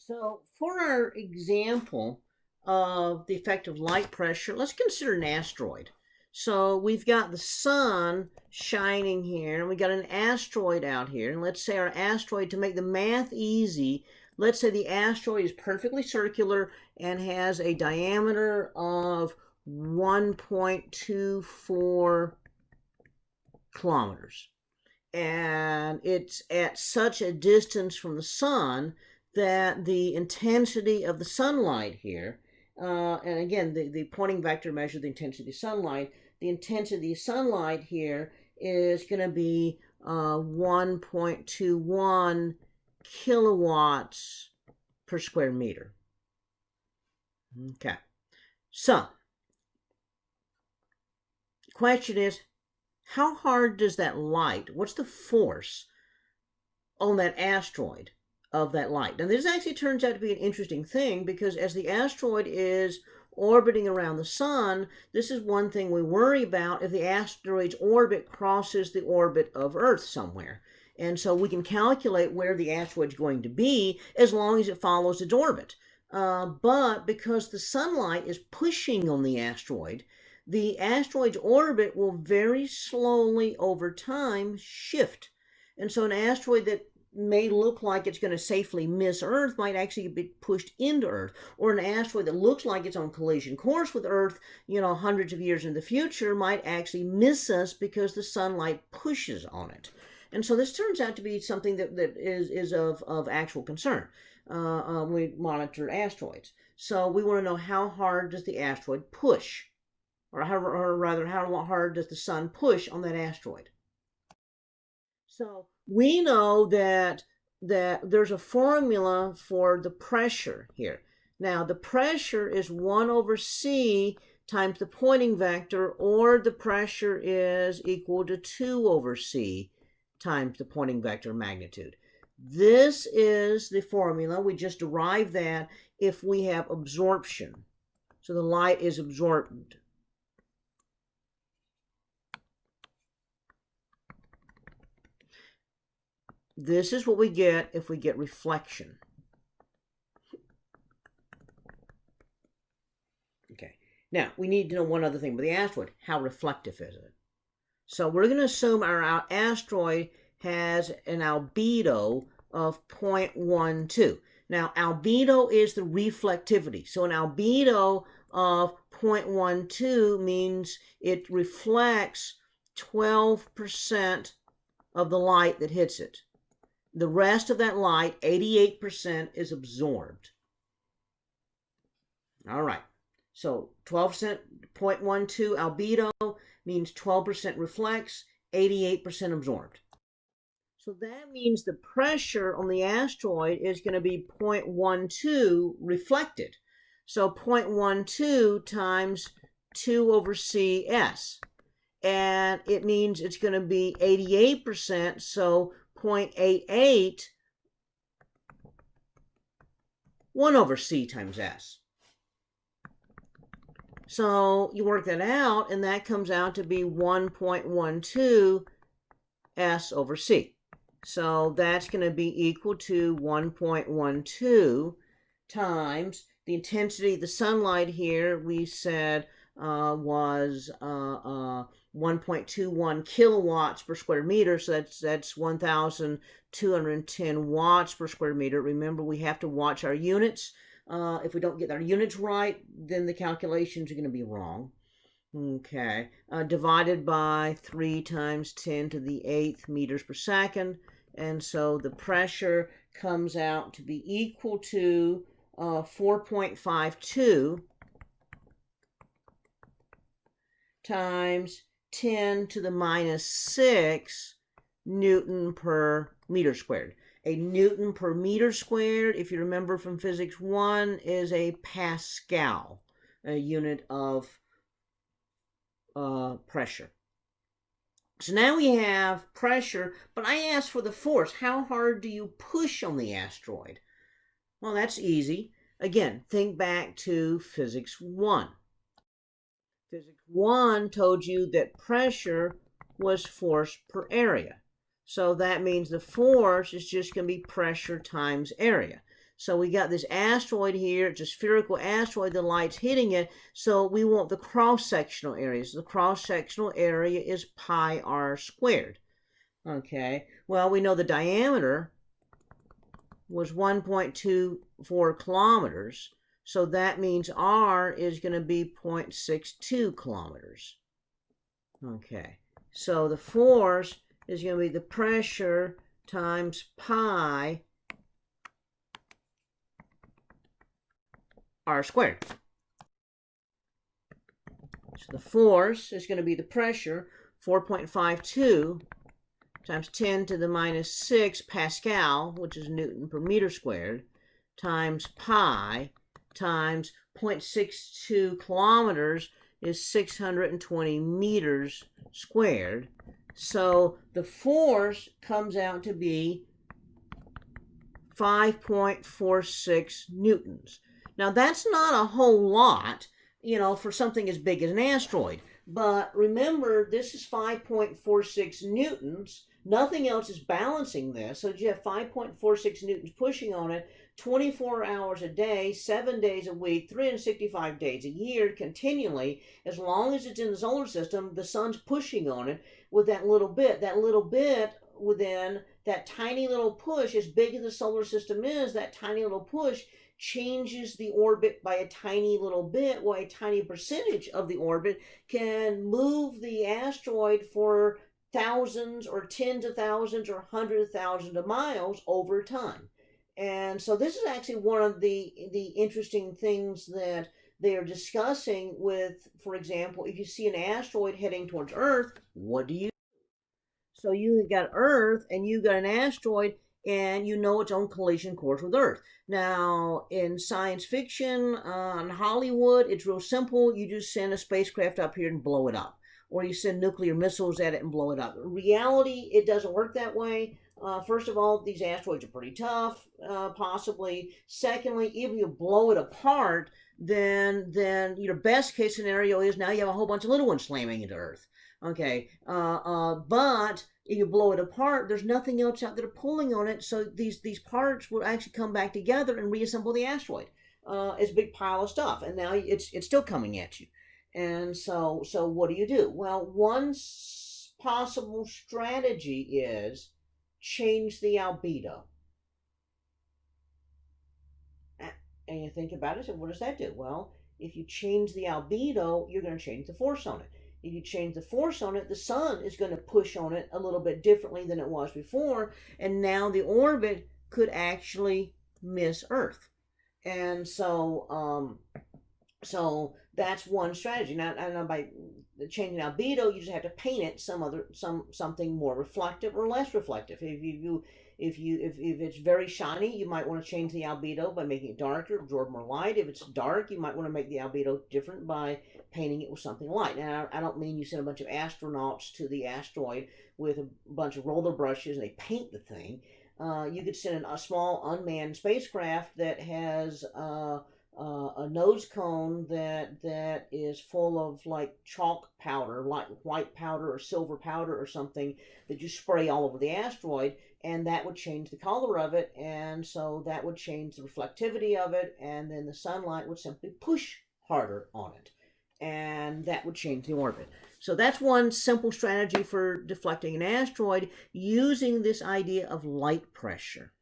So for our example of the effect of light pressure, let's consider an asteroid. So we've got the sun shining here, and we got an asteroid out here. And let's say our asteroid, to make the math easy, let's say the asteroid is perfectly circular and has a diameter of 1.24 kilometers. And it's at such a distance from the sun that the intensity of the sunlight here, and again, the pointing vector measures the intensity of sunlight. The intensity of sunlight here is going to be 1.21 kilowatts per square meter. Okay, so the question is, how hard does that light, what's the force on that asteroid of that light? Now, this actually turns out to be an interesting thing, because as the asteroid is orbiting around the sun, this is one thing we worry about if the asteroid's orbit crosses the orbit of Earth somewhere. And so we can calculate where the asteroid's going to be as long as it follows its orbit. But because the sunlight is pushing on the asteroid's orbit will very slowly over time shift. And so an asteroid that may look like it's going to safely miss Earth might actually be pushed into Earth. Or an asteroid that looks like it's on collision course with Earth, hundreds of years in the future, might actually miss us because the sunlight pushes on it. And so this turns out to be something that is of actual concern. We monitor asteroids. So we want to know, how hard does the asteroid push? Or rather, how hard does the sun push on that asteroid? So we know that there's a formula for the pressure here. Now, the pressure is 1 over c times the pointing vector, or the pressure is equal to 2 over c times the pointing vector magnitude. This is the formula. We just derived that if we have absorption. So the light is absorbed. This is what we get if we get reflection. Okay, now we need to know one other thing about the asteroid. How reflective is it? So we're going to assume our asteroid has an albedo of 0.12. Now, albedo is the reflectivity. So an albedo of 0.12 means it reflects 12% of the light that hits it. The rest of that light, 88%, is absorbed. All right. So 12%, 0.12 albedo means 12% reflects, 88% absorbed. So that means the pressure on the asteroid is going to be 0.12 reflected. So 0.12 times 2 over CS. And it means it's going to be 88%, so 0.88, 1 over c times s. So you work that out, and that comes out to be 1.12 s over c. So that's going to be equal to 1.12 times the intensity of the sunlight here, we said was 1.21 kilowatts per square meter. So that's 1,210 watts per square meter. Remember, we have to watch our units. If we don't get our units right, then the calculations are going to be wrong. Okay, divided by 3 times 10 to the 8th meters per second. And so the pressure comes out to be equal to 4.52 times 10 to the minus 6 Newton per meter squared. A Newton per meter squared, if you remember from Physics 1, is a Pascal, a unit of pressure. So now we have pressure, but I asked for the force. How hard do you push on the asteroid? Well, that's easy. Again, think back to Physics 1. Physics 1 told you that pressure was force per area. So that means the force is just going to be pressure times area. So we got this asteroid here. It's a spherical asteroid. The light's hitting it. So we want the cross-sectional area. So the cross-sectional area is pi r squared. Okay. Well, we know the diameter was 1.24 kilometers. So that means r is going to be 0.62 kilometers. Okay. So the force is going to be the pressure times pi r squared. So the force is going to be the pressure, 4.52 times 10 to the minus 6 Pascal, which is Newton per meter squared, times pi times 0.62 kilometers is 620 meters squared. So the force comes out to be 5.46 newtons. Now that's not a whole lot, for something as big as an asteroid. But remember, this is 5.46 newtons. Nothing else is balancing this. So you have 5.46 newtons pushing on it 24 hours a day, 7 days a week, 365 days a year, continually. As long as it's in the solar system, the sun's pushing on it with that little bit. That little bit within that tiny little push, as big as the solar system is, that tiny little push changes the orbit by a tiny little bit, while a tiny percentage of the orbit can move the asteroid for thousands or tens of thousands or hundreds of thousands of miles over time. And so this is actually one of the interesting things that they are discussing with, for example, if you see an asteroid heading towards Earth, what do you do? So you got Earth and you got an asteroid, and you know its own collision course with Earth. Now, in science fiction, in Hollywood, it's real simple. You just send a spacecraft up here and blow it up. Or you send nuclear missiles at it and blow it up. In reality, it doesn't work that way. First of all, these asteroids are pretty tough, possibly. Secondly, even if you blow it apart, then your best case scenario is now you have a whole bunch of little ones slamming into Earth. Okay, but if you blow it apart, there's nothing else out there pulling on it, so these parts will actually come back together and reassemble the asteroid. It's a big pile of stuff, and now it's still coming at you. And so what do? Well, one possible strategy is change the albedo. And you think about it, so what does that do? Well, if you change the albedo, you're going to change the force on it. If you change the force on it, the sun is going to push on it a little bit differently than it was before, and now the orbit could actually miss Earth. And so that's one strategy. Now, by changing albedo, you just have to paint it something more reflective or less reflective. If it's very shiny, you might want to change the albedo by making it darker, absorb more light. If it's dark, you might want to make the albedo different by painting it with something light. Now, I don't mean you send a bunch of astronauts to the asteroid with a bunch of roller brushes and they paint the thing. You could send a small unmanned spacecraft that has a nose cone that is full of like chalk powder, like white powder or silver powder or something that you spray all over the asteroid, and that would change the color of it, and so that would change the reflectivity of it, and then the sunlight would simply push harder on it, and that would change the orbit. So that's one simple strategy for deflecting an asteroid using this idea of light pressure.